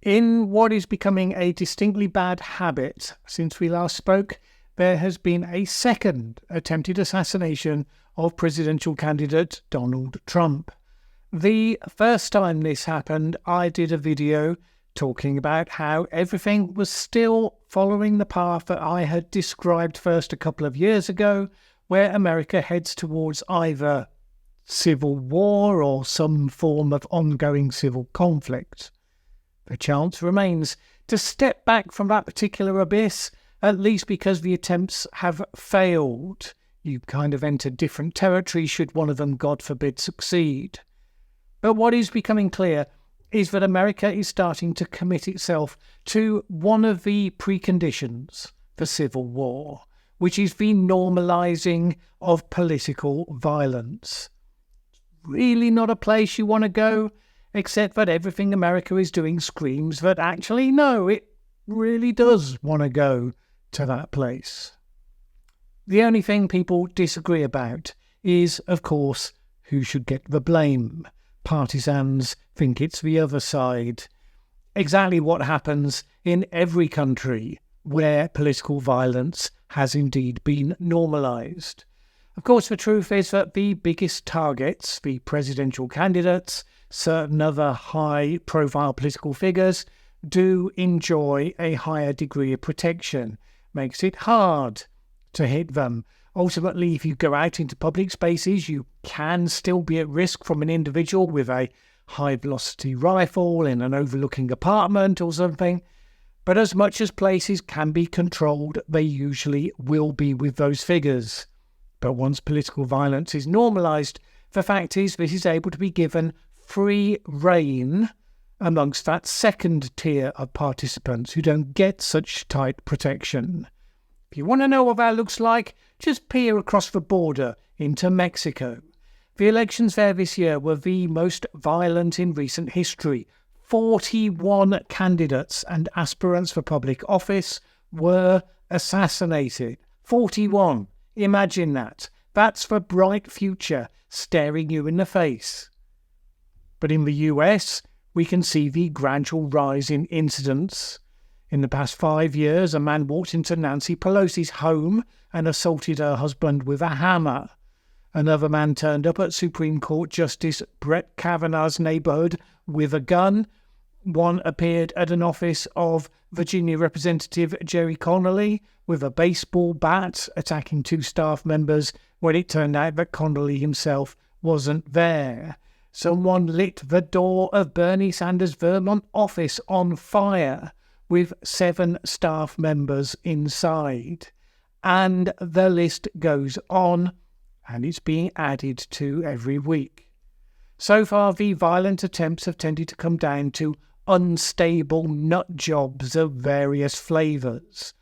In what is becoming a distinctly bad habit since we last spoke, there has been a second attempted assassination of presidential candidate Donald Trump. The first time this happened, I did a video talking about how everything was still following the path that I had described first a couple of years ago, where America heads towards either civil war or some form of ongoing civil conflict. The chance remains to step back from that particular abyss, at least because the attempts have failed. You kind of enter different territory should one of them, God forbid, succeed. But what is becoming clear is that America is starting to commit itself to one of the preconditions for civil war, which is the normalizing of political violence. Really not a place you want to go, except that everything America is doing screams that actually, no, it really does want to go to that place. The only thing people disagree about is, of course, who should get the blame. Partisans think it's the other side. Exactly what happens in every country where political violence has indeed been normalized. Of course, the truth is that the biggest targets, the presidential candidates, certain other high-profile political figures, do enjoy a higher degree of protection. Makes it hard to hit them. Ultimately, if you go out into public spaces, you can still be at risk from an individual with a high-velocity rifle in an overlooking apartment or something. But as much as places can be controlled, they usually will be with those figures. But once political violence is normalised, the fact is this is able to be given free rein amongst that second tier of participants who don't get such tight protection. If you want to know what that looks like, just peer across the border into Mexico. The elections there this year were the most violent in recent history. 41 candidates and aspirants for public office were assassinated. 41. Imagine that. That's the bright future staring you in the face. But in the US, we can see the gradual rise in incidents. In the past 5 years, a man walked into Nancy Pelosi's home and assaulted her husband with a hammer. Another man turned up at Supreme Court Justice Brett Kavanaugh's neighborhood with a gun. One appeared at an office of Virginia Representative Jerry Connolly with a baseball bat, attacking 2 staff members when it turned out that Connolly himself wasn't there. Someone lit the door of Bernie Sanders' Vermont office on fire with 7 staff members inside. And the list goes on, and it's being added to every week. So far, the violent attempts have tended to come down to unstable nut jobs of various flavours.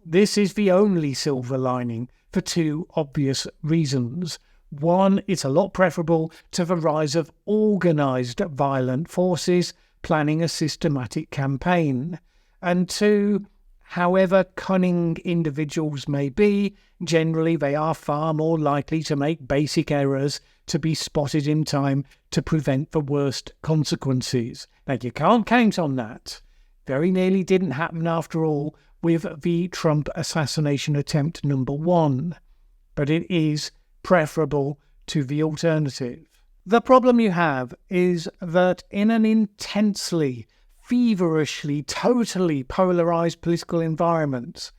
This is the only silver lining for 2 obvious reasons. One, it's a lot preferable to the rise of organised violent forces planning a systematic campaign. And 2, however cunning individuals may be, generally they are far more likely to make basic errors to be spotted in time to prevent the worst consequences. Now, you can't count on that. Very nearly didn't happen after all with the Trump assassination attempt number 1. But it is preferable to the alternative. The problem you have is that in an intensely, feverishly, totally polarised political environment,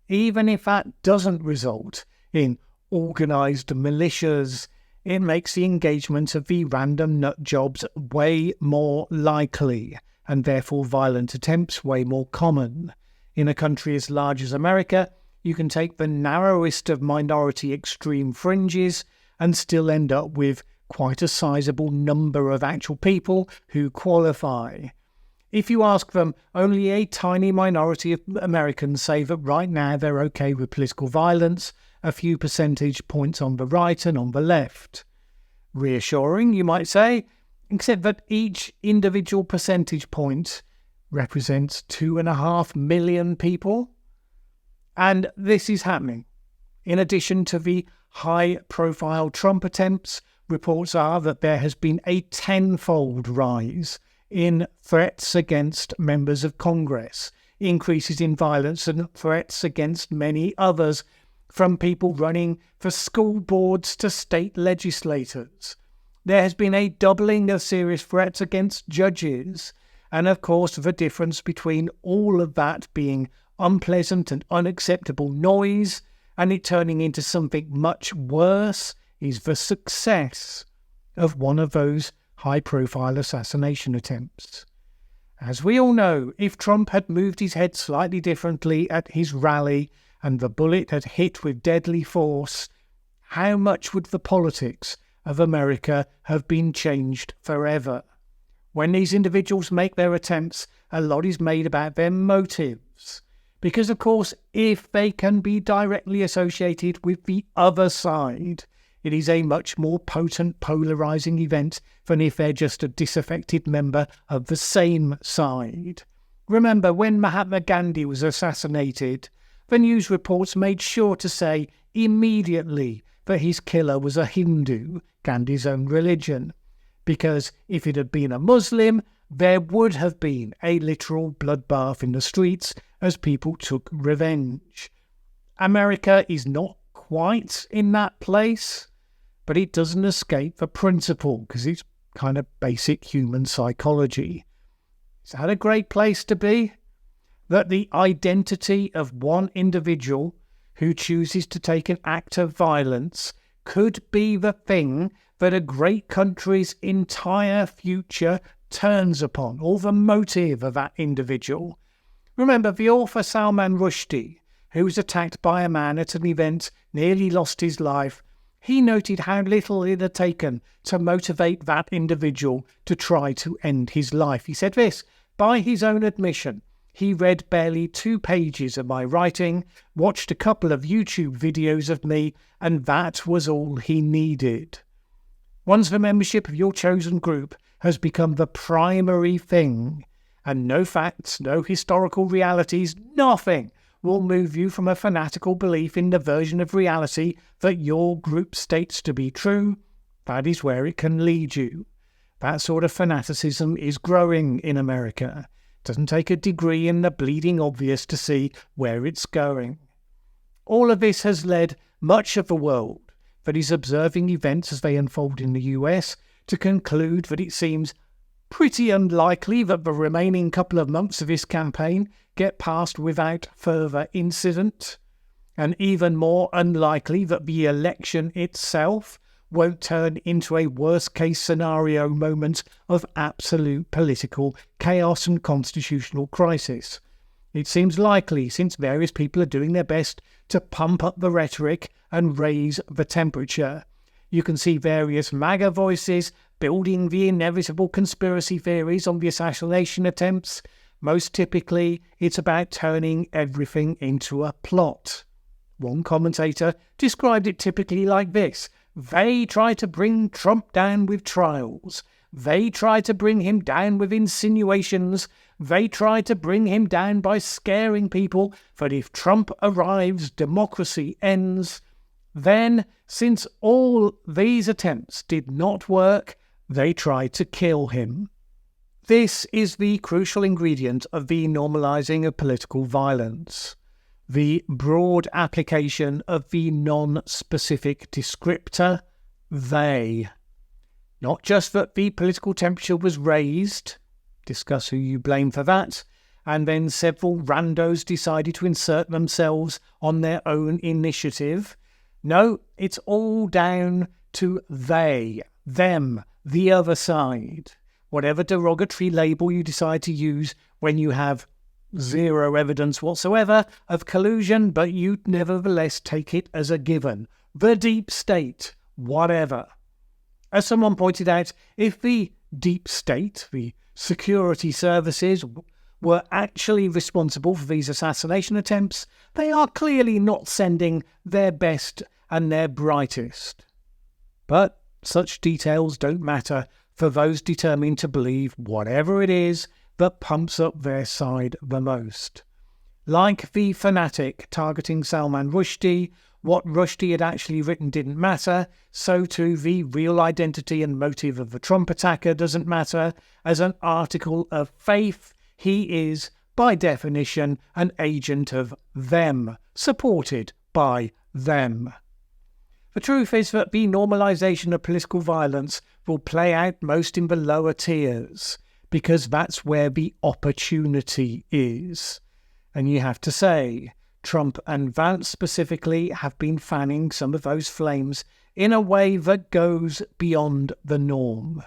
even if that doesn't result in organised militias, it makes the engagement of the random nut jobs way more likely, and therefore violent attempts way more common. In a country as large as America, you can take the narrowest of minority extreme fringes and still end up with quite a sizable number of actual people who qualify. If you ask them, only a tiny minority of Americans say that right now they're okay with political violence, a few percentage points on the right and on the left. Reassuring, you might say, except that each individual percentage point represents 2.5 million people. And this is happening. In addition to the high-profile Trump attempts, reports are that there has been a tenfold rise in threats against members of Congress, increases in violence and threats against many others, from people running for school boards to state legislators. There has been a doubling of serious threats against judges, and of course the difference between all of that being unpleasant and unacceptable noise and it turning into something much worse is the success of one of those high-profile assassination attempts. As we all know, if Trump had moved his head slightly differently at his rally and the bullet had hit with deadly force, how much would the politics of America have been changed forever? When these individuals make their attempts, a lot is made about their motives. Because, of course, if they can be directly associated with the other side, it is a much more potent polarising event than if they're just a disaffected member of the same side. Remember, when Mahatma Gandhi was assassinated, the news reports made sure to say immediately that his killer was a Hindu, Gandhi's own religion, because if it had been a Muslim, there would have been a literal bloodbath in the streets as people took revenge. America is not quite in that place, but it doesn't escape the principle because it's kind of basic human psychology. Is that a great place to be? That the identity of one individual who chooses to take an act of violence could be the thing that a great country's entire future turns upon, or the motive of that individual. Remember, the author Salman Rushdie, who was attacked by a man at an event, nearly lost his life. He noted how little it had taken to motivate that individual to try to end his life. He said this, by his own admission, he read barely 2 pages of my writing, watched a couple of YouTube videos of me, and that was all he needed. Once the membership of your chosen group has become the primary thing, and no facts, no historical realities, nothing will move you from a fanatical belief in the version of reality that your group states to be true, that is where it can lead you. That sort of fanaticism is growing in America. It doesn't take a degree in the bleeding obvious to see where it's going. All of this has led much of the world that is observing events as they unfold in the US to conclude that it seems pretty unlikely that the remaining couple of months of this campaign get passed without further incident, and even more unlikely that the election itself won't turn into a worst-case scenario moment of absolute political chaos and constitutional crisis. It seems likely, since various people are doing their best to pump up the rhetoric and raise the temperature. You can see various MAGA voices building the inevitable conspiracy theories on the assassination attempts. Most typically, it's about turning everything into a plot. One commentator described it typically like this: they try to bring Trump down with trials. They try to bring him down with insinuations. They try to bring him down by scaring people that if Trump arrives, democracy ends. Then, since all these attempts did not work, they try to kill him. This is the crucial ingredient of the normalizing of political violence. The broad application of the non-specific descriptor, they. Not just that the political temperature was raised, discuss who you blame for that, and then several randos decided to insert themselves on their own initiative. No, it's all down to they, them, the other side. Whatever derogatory label you decide to use when you have zero evidence whatsoever of collusion, but you nevertheless take it as a given. The deep state, whatever. As someone pointed out, if the deep state, the security services, were actually responsible for these assassination attempts, they are clearly not sending their best and their brightest. But such details don't matter for those determined to believe whatever it is that pumps up their side the most. Like the fanatic targeting Salman Rushdie, what Rushdie had actually written didn't matter, so too the real identity and motive of the Trump attacker doesn't matter. As an article of faith, he is, by definition, an agent of them, supported by them. The truth is that the normalisation of political violence will play out most in the lower tiers, because that's where the opportunity is. And you have to say, Trump and Vance specifically have been fanning some of those flames in a way that goes beyond the norm.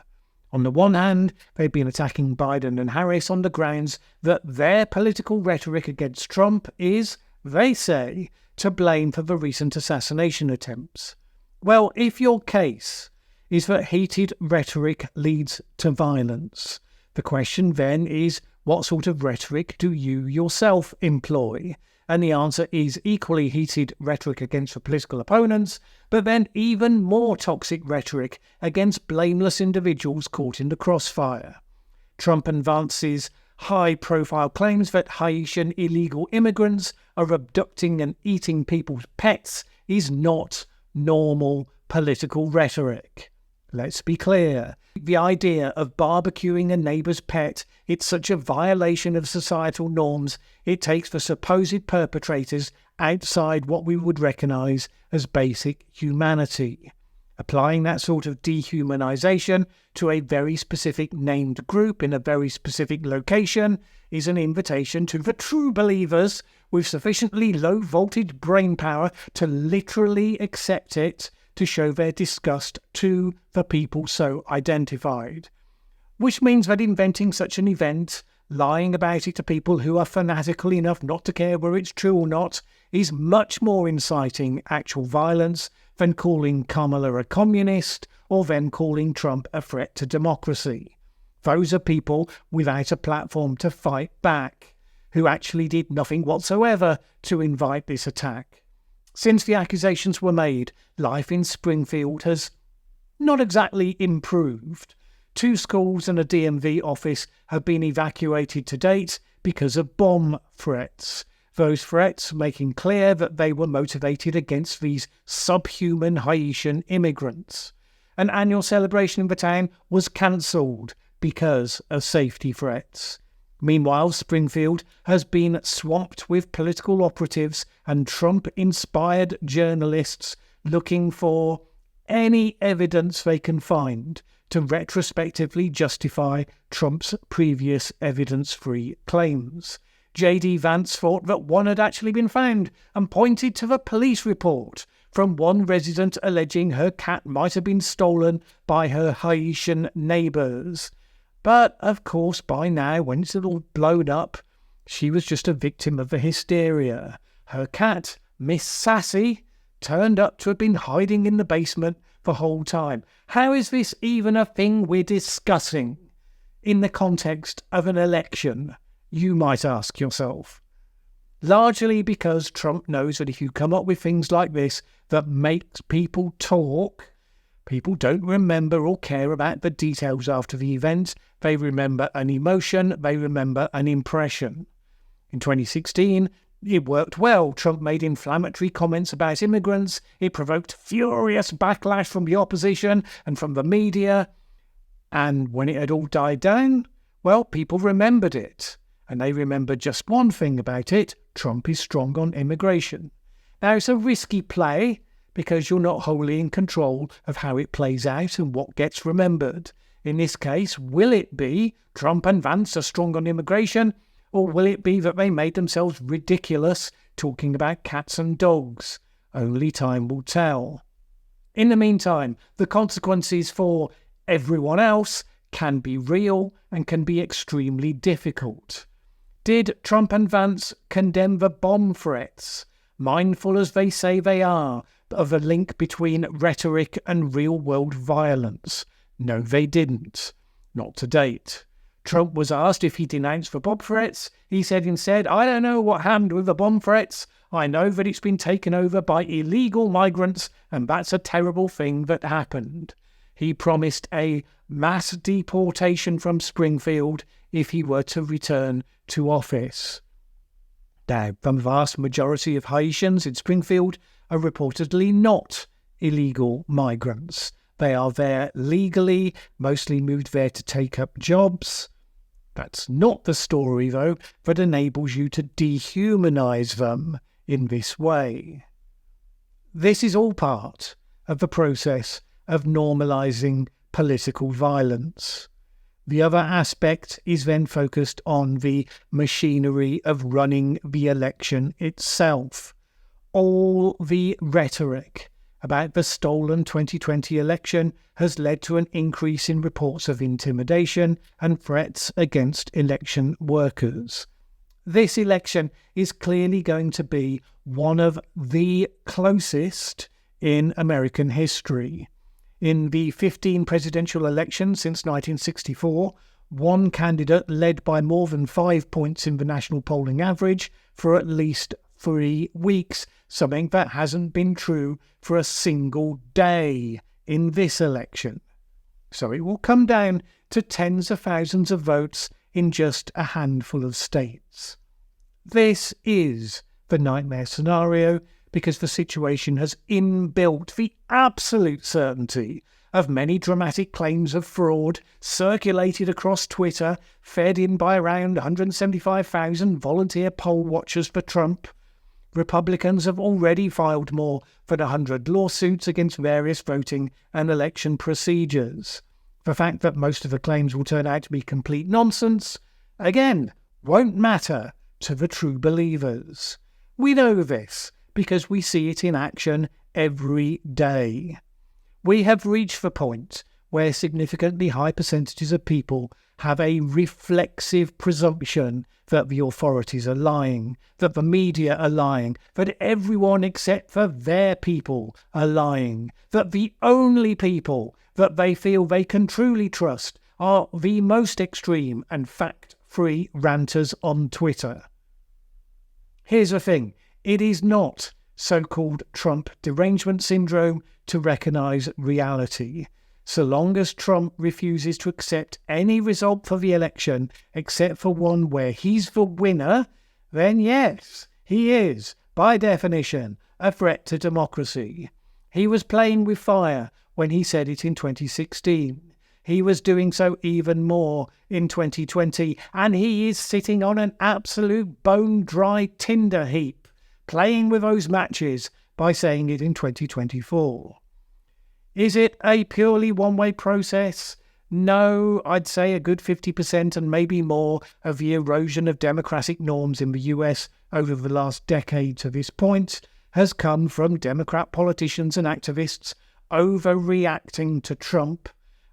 On the one hand, they've been attacking Biden and Harris on the grounds that their political rhetoric against Trump is, they say, to blame for the recent assassination attempts. Well, if your case is that heated rhetoric leads to violence, the question then is, what sort of rhetoric do you yourself employ? And the answer is equally heated rhetoric against the political opponents, but then even more toxic rhetoric against blameless individuals caught in the crossfire. Trump and Vance's high-profile claims that Haitian illegal immigrants are abducting and eating people's pets is not normal political rhetoric. Let's be clear. The idea of barbecuing a neighbour's pet, it's such a violation of societal norms, it takes the supposed perpetrators outside what we would recognise as basic humanity. Applying that sort of dehumanisation to a very specific named group in a very specific location is an invitation to the true believers with sufficiently low-voltage brain power to literally accept it, to show their disgust to the people so identified. Which means that inventing such an event, lying about it to people who are fanatical enough not to care whether it's true or not, is much more inciting actual violence than calling Kamala a communist or then calling Trump a threat to democracy. Those are people without a platform to fight back, who actually did nothing whatsoever to invite this attack. Since the accusations were made, life in Springfield has not exactly improved. 2 schools and a DMV office have been evacuated to date because of bomb threats. Those threats making clear that they were motivated against these subhuman Haitian immigrants. An annual celebration in the town was cancelled because of safety threats. Meanwhile, Springfield has been swamped with political operatives and Trump-inspired journalists looking for any evidence they can find to retrospectively justify Trump's previous evidence-free claims. J.D. Vance thought that one had actually been found and pointed to the police report from one resident alleging her cat might have been stolen by her Haitian neighbours. But, of course, by now, when it's all blown up, she was just a victim of the hysteria. Her cat, Miss Sassy, turned up to have been hiding in the basement the whole time. How is this even a thing we're discussing in the context of an election, you might ask yourself? Largely because Trump knows that if you come up with things like this that makes people talk, people don't remember or care about the details after the event. They remember an emotion, they remember an impression. In 2016, it worked well. Trump made inflammatory comments about immigrants. It provoked furious backlash from the opposition and from the media. And when it had all died down, well, people remembered it. And they remembered just one thing about it: Trump is strong on immigration. Now, it's a risky play because you're not wholly in control of how it plays out and what gets remembered. In this case, will it be Trump and Vance are strong on immigration, or will it be that they made themselves ridiculous talking about cats and dogs? Only time will tell. In the meantime, the consequences for everyone else can be real and can be extremely difficult. Did Trump and Vance condemn the bomb threats, mindful as they say they are of a link between rhetoric and real-world violence? No, they didn't. Not to date. Trump was asked if he denounced the bomb threats. He said instead, "I don't know what happened with the bomb threats. I know that it's been taken over by illegal migrants, and that's a terrible thing that happened." He promised a mass deportation from Springfield if he were to return to office. Now, the vast majority of Haitians in Springfield are reportedly not illegal migrants. They are there legally, mostly moved there to take up jobs. That's not the story, though, that enables you to dehumanize them in this way. This is all part of the process of normalizing political violence. The other aspect is then focused on the machinery of running the election itself. All the rhetoric about the stolen 2020 election has led to an increase in reports of intimidation and threats against election workers. This election is clearly going to be one of the closest in American history. In the 15 presidential elections since 1964, one candidate led by more than 5 points in the national polling average for at least 3 weeks, something that hasn't been true for a single day in this election. So it will come down to tens of thousands of votes in just a handful of states. This is the nightmare scenario because the situation has inbuilt the absolute certainty of many dramatic claims of fraud circulated across Twitter, fed in by around 175,000 volunteer poll watchers for Trump. Republicans have already filed more than 100 lawsuits against various voting and election procedures. The fact that most of the claims will turn out to be complete nonsense, again, won't matter to the true believers. We know this because we see it in action every day. We have reached the point where significantly high percentages of people have a reflexive presumption that the authorities are lying, that the media are lying, that everyone except for their people are lying, that the only people that they feel they can truly trust are the most extreme and fact-free ranters on Twitter. Here's the thing, it is not so-called Trump derangement syndrome to recognise reality. So long as Trump refuses to accept any result for the election except for one where he's the winner, then yes, he is, by definition, a threat to democracy. He was playing with fire when he said it in 2016. He was doing so even more in 2020, and he is sitting on an absolute bone-dry tinder heap, playing with those matches by saying it in 2024. Is it a purely one-way process? No, I'd say a good 50% and maybe more of the erosion of democratic norms in the US over the last decade to this point has come from Democrat politicians and activists overreacting to Trump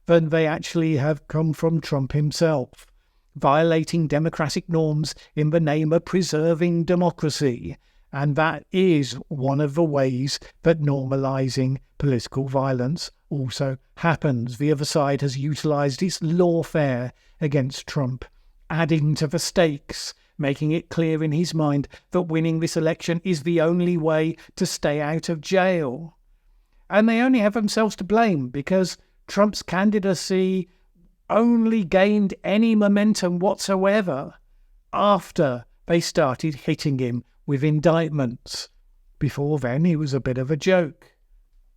than they actually have come from Trump himself, violating democratic norms in the name of preserving democracy. And that is one of the ways that normalising political violence also happens. The other side has utilised its lawfare against Trump, adding to the stakes, making it clear in his mind that winning this election is the only way to stay out of jail. And they only have themselves to blame because Trump's candidacy only gained any momentum whatsoever after they started hitting him with indictments. Before then, he was a bit of a joke.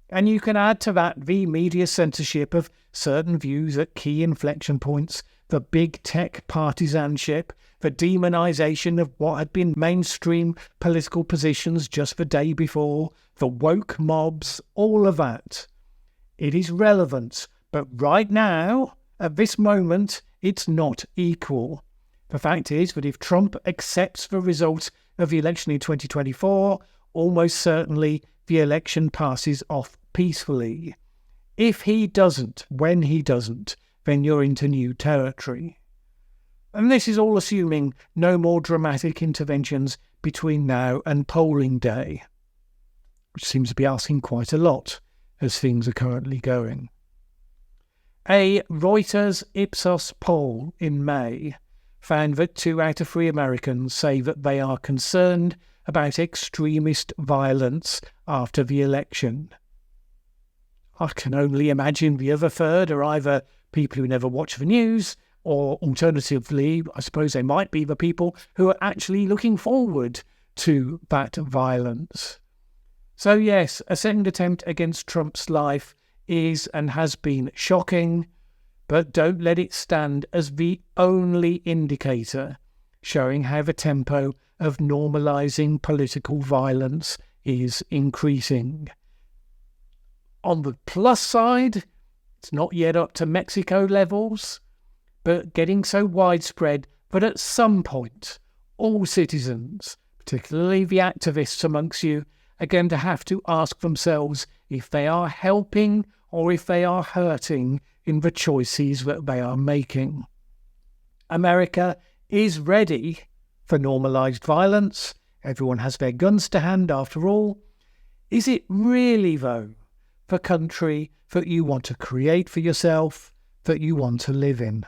And you can add to that the media censorship of certain views at key inflection points, the big tech partisanship, the demonisation of what had been mainstream political positions just the day before, the woke mobs, all of that. It is relevant, but right now, at this moment, it's not equal. The fact is that if Trump accepts the result of the election in 2024, almost certainly the election passes off peacefully. If he doesn't, when he doesn't, then you're into new territory. And this is all assuming no more dramatic interventions between now and polling day, which seems to be asking quite a lot as things are currently going. A Reuters Ipsos poll in May found that 2 out of 3 Americans say that they are concerned about extremist violence after the election. I can only imagine the other third are either people who never watch the news, or alternatively, I suppose they might be the people who are actually looking forward to that violence. So yes, a second attempt against Trump's life is and has been shocking, but don't let it stand as the only indicator showing how the tempo of normalising political violence is increasing. On the plus side, it's not yet up to Mexico levels, but getting so widespread that at some point all citizens, particularly the activists amongst you, are going to have to ask themselves if they are helping or if they are hurting in the choices that they are making. America is ready for normalised violence. Everyone has their guns to hand after all. Is it really, though, the country that you want to create for yourself, that you want to live in?